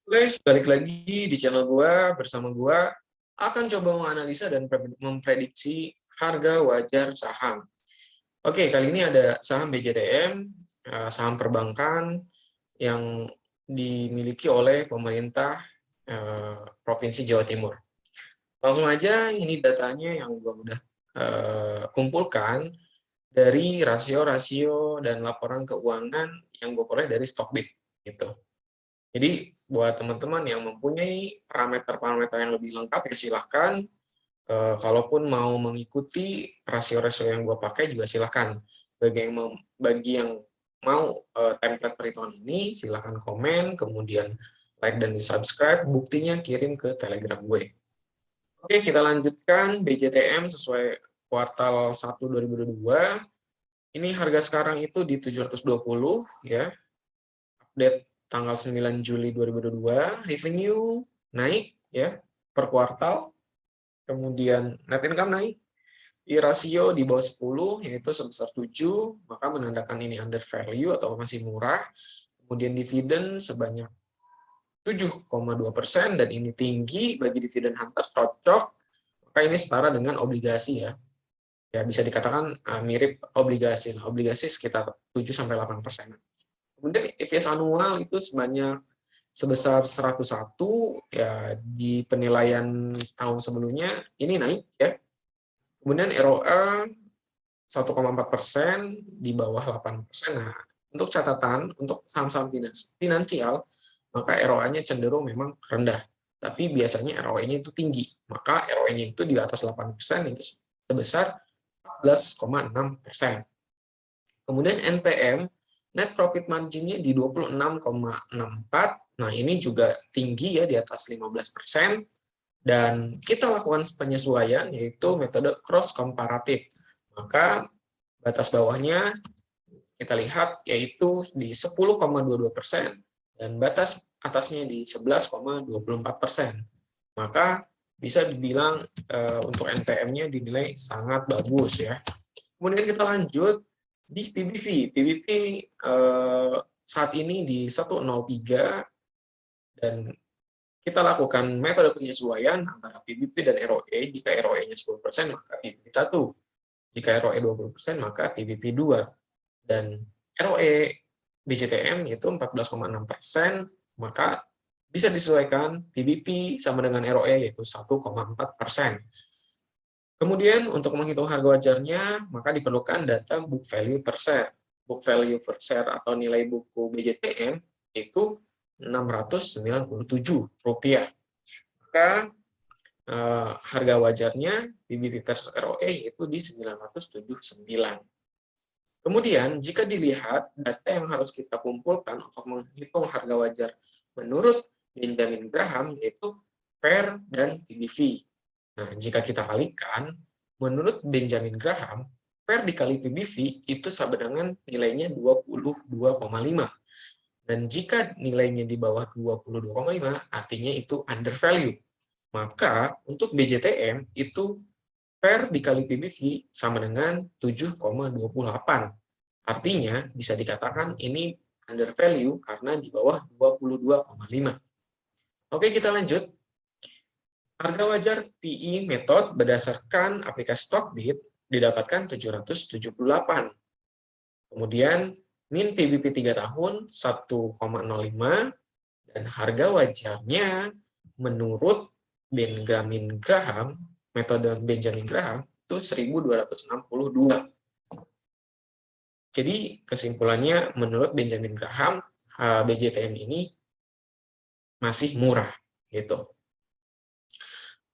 Guys, balik lagi di channel gua bersama gua akan coba menganalisa dan memprediksi harga wajar saham. Oke, kali ini ada saham BJTM, saham perbankan yang dimiliki oleh pemerintah Provinsi Jawa Timur. Langsung aja, ini datanya yang gua udah kumpulkan dari rasio-rasio dan laporan keuangan yang gue peroleh dari Stockbit gitu. Jadi buat teman-teman yang mempunyai parameter-parameter yang lebih lengkap ya silahkan. Kalaupun mau mengikuti rasio-rasio yang gue pakai juga silahkan. Bagi yang mau template perhitungan ini silahkan komen, kemudian like dan di subscribe. Buktinya kirim ke Telegram gue. Oke, kita lanjutkan BJTM sesuai kuartal 1 2022. Ini harga sekarang itu di 720 ya. Update tanggal 9 Juli 2022, revenue naik ya per kuartal, kemudian net income naik, rasio di bawah 10 yaitu sebesar 7, maka menandakan ini under value atau masih murah. Kemudian dividen sebanyak 7,2% dan ini tinggi bagi dividen hunters, cocok. Maka ini setara dengan obligasi ya. Ya bisa dikatakan mirip obligasi. Nah, obligasi sekitar 7-8%. Kemudian EPS anual itu sebesar 101 ya di penilaian tahun sebelumnya ini naik ya. Kemudian ROA 1,4% di bawah 8%. Nah, untuk catatan untuk saham-saham finansial maka ROA-nya cenderung memang rendah. Tapi biasanya ROE-nya itu tinggi. Maka ROE-nya itu di atas 8% itu sebesar 14,6%. Kemudian NPM, net profit margin-nya di 26,64. Nah, ini juga tinggi ya, di atas 15%. Dan kita lakukan penyesuaian, yaitu metode cross komparatif. Maka batas bawahnya kita lihat yaitu di 10,22% dan batas atasnya di 11,24%. Maka bisa dibilang untuk NPM-nya dinilai sangat bagus ya. Kemudian kita lanjut di PBV. PBV saat ini di 103 dan kita lakukan metode penyesuaian antara PBV dan ROE. Jika ROE-nya 10%, maka PBV 1. Jika ROE 20%, maka PBV 2. Dan ROE BJTM yaitu 14,6%, maka bisa disesuaikan PBV sama dengan ROE yaitu 1,4%. Kemudian untuk menghitung harga wajarnya, maka diperlukan data book value per share. Book value per share atau nilai buku BJTM itu Rp697. Maka harga wajarnya PBV versus ROE itu di 979. Kemudian jika dilihat data yang harus kita kumpulkan untuk menghitung harga wajar menurut Benjamin Graham yaitu PER dan PBV. Nah, jika kita kalikan, menurut Benjamin Graham, PER dikali PBV itu sama dengan nilainya 22,5. Dan jika nilainya di bawah 22,5, artinya itu under value. Maka untuk BJTM itu PER dikali PBV sama dengan 7,28. Artinya bisa dikatakan ini under value karena di bawah 22,5. Oke, kita lanjut. Harga wajar PE method berdasarkan aplikasi Stockbit didapatkan 778. Kemudian min PBV 3 tahun 1,05 dan harga wajarnya menurut Benjamin Graham, metode Benjamin Graham itu 1.262. Jadi kesimpulannya menurut Benjamin Graham BJTM ini masih murah gitu.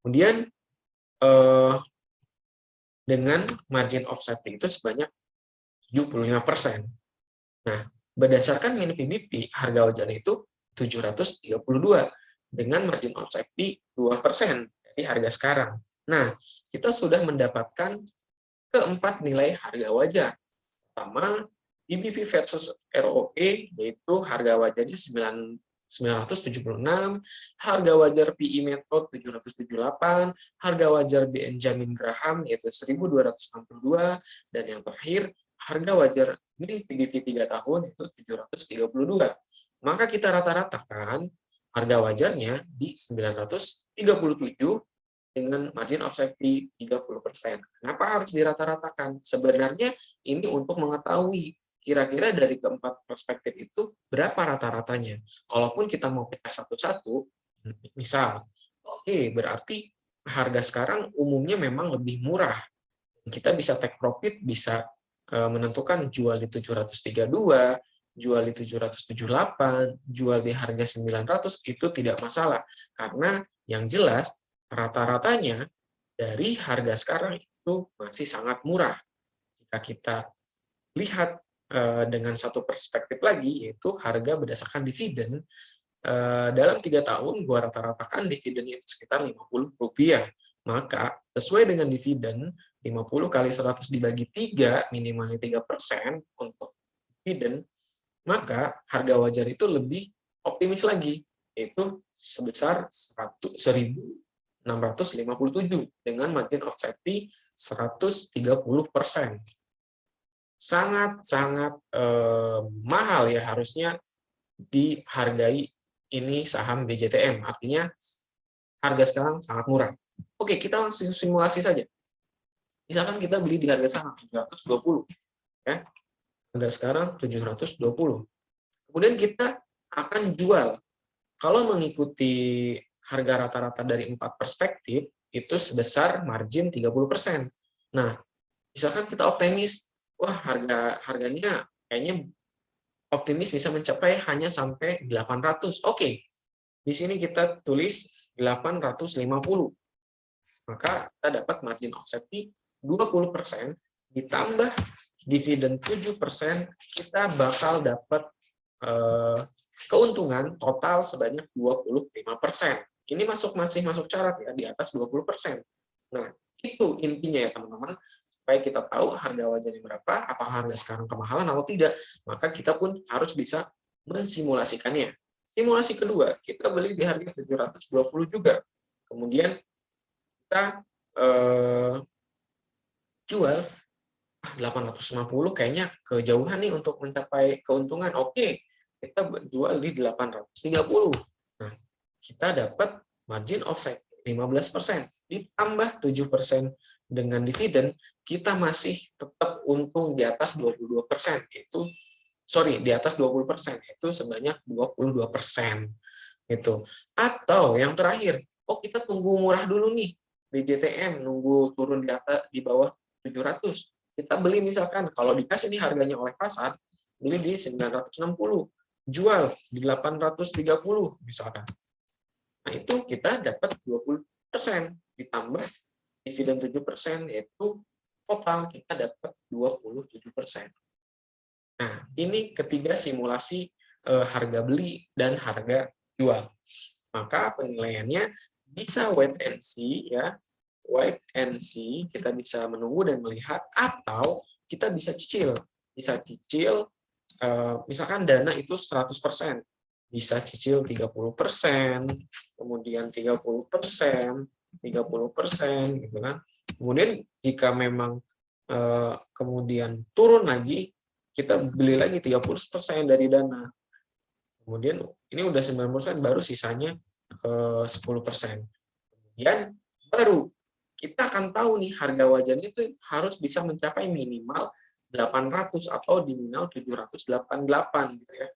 Kemudian dengan margin of safety itu sebanyak 75%. Nah, berdasarkan min PBV, harga wajarnya itu 732 dengan margin of safety 2% dari harga sekarang. Nah, kita sudah mendapatkan keempat nilai harga wajar. Pertama, PBV versus ROE, yaitu harga wajarnya 976, harga wajar PE method 778, harga wajar Benjamin Graham yaitu 1262, dan yang terakhir harga wajar PBV 3 tahun itu 732. Maka kita rata-ratakan harga wajarnya di 937 dengan margin of safety 30%. Kenapa harus dirata-ratakan? Sebenarnya ini untuk mengetahui kira-kira dari keempat perspektif itu berapa rata-ratanya. Kalaupun kita mau pecah satu-satu, misal, oke, berarti harga sekarang umumnya memang lebih murah. Kita bisa take profit, bisa menentukan jual di 732, jual di 778, jual di harga 900, itu tidak masalah. Karena yang jelas rata-ratanya dari harga sekarang itu masih sangat murah. Jika kita lihat dengan satu perspektif lagi, yaitu harga berdasarkan dividen, dalam 3 tahun, gua rata-ratakan dividennya itu sekitar Rp50. Maka, sesuai dengan dividen, 50 kali 100 dibagi 3, minimalnya 3% untuk dividen, maka harga wajar itu lebih optimis lagi, yaitu sebesar 1.657 dengan margin of safety 130%. Sangat-sangat mahal ya, harusnya dihargai ini saham BJTM, artinya harga sekarang sangat murah. Oke, kita langsung simulasi saja. Misalkan kita beli di harga saham 720, ya. Harga sekarang 720. Kemudian kita akan jual. Kalau mengikuti harga rata-rata dari 4 perspektif, itu sebesar margin 30%. Nah, misalkan kita optimis, wah harganya kayaknya optimis bisa mencapai hanya sampai 800. Oke, di sini kita tulis 850. Maka kita dapat margin of safety 20% ditambah dividen 7%, kita bakal dapat keuntungan total sebanyak 25%. Ini masih masuk syarat ya, di atas 20%. Nah, itu intinya ya teman-teman, supaya kita tahu harga wajarnya berapa, apakah harga sekarang kemahalan atau tidak, maka kita pun harus bisa mensimulasikannya. Simulasi kedua, kita beli di harga 720 juga. Kemudian kita jual 850, kayaknya kejauhan nih untuk mencapai keuntungan. Oke, kita jual di 830. Nah, kita dapat margin of safety 15%, ditambah 7% dengan dividen, kita masih tetap untung di atas 22%, di atas 20%, itu sebanyak 22%. Gitu. Atau yang terakhir, kita tunggu murah dulu nih, BJTM, nunggu turun di bawah 700. Kita beli misalkan, kalau dikasih nih harganya oleh pasar, beli di 960, jual di 830 misalkan. Nah, itu kita dapat 20%, ditambah dividen 7%, yaitu total kita dapat 27%. Nah, ini ketiga simulasi harga beli dan harga jual. Maka penilaiannya bisa wait and see, ya. Wait and see, kita bisa menunggu dan melihat, atau kita bisa cicil. Bisa cicil, misalkan dana itu 100%, bisa cicil 30%, kemudian 30%, 30%, gitu kan. Kemudian jika memang kemudian turun lagi, kita beli lagi 30% dari dana. Kemudian ini udah 90%, baru sisanya 10%. Kemudian baru kita akan tahu nih harga wajarnya itu harus bisa mencapai minimal 800 atau di minimal 788 gitu ya.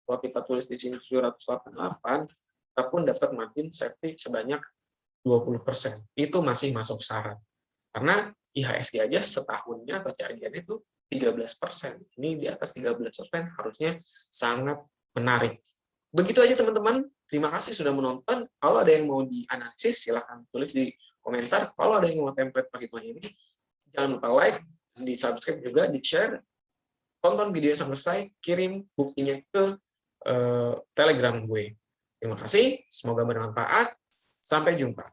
Kalau kita tulis di sini 788, kita pun dapat margin safety sebanyak 20%. Itu masih masuk syarat. Karena IHSG aja setahunnya atau CAGR itu 13%. Ini di atas 13% harusnya sangat menarik. Begitu aja teman-teman. Terima kasih sudah menonton. Kalau ada yang mau dianalisis, silahkan tulis di komentar. Kalau ada yang mau template perhitungan ini, jangan lupa like, di-subscribe juga, di-share. Tonton videonya sampai selesai, kirim buktinya ke Telegram gue. Terima kasih, semoga bermanfaat. Sampai jumpa.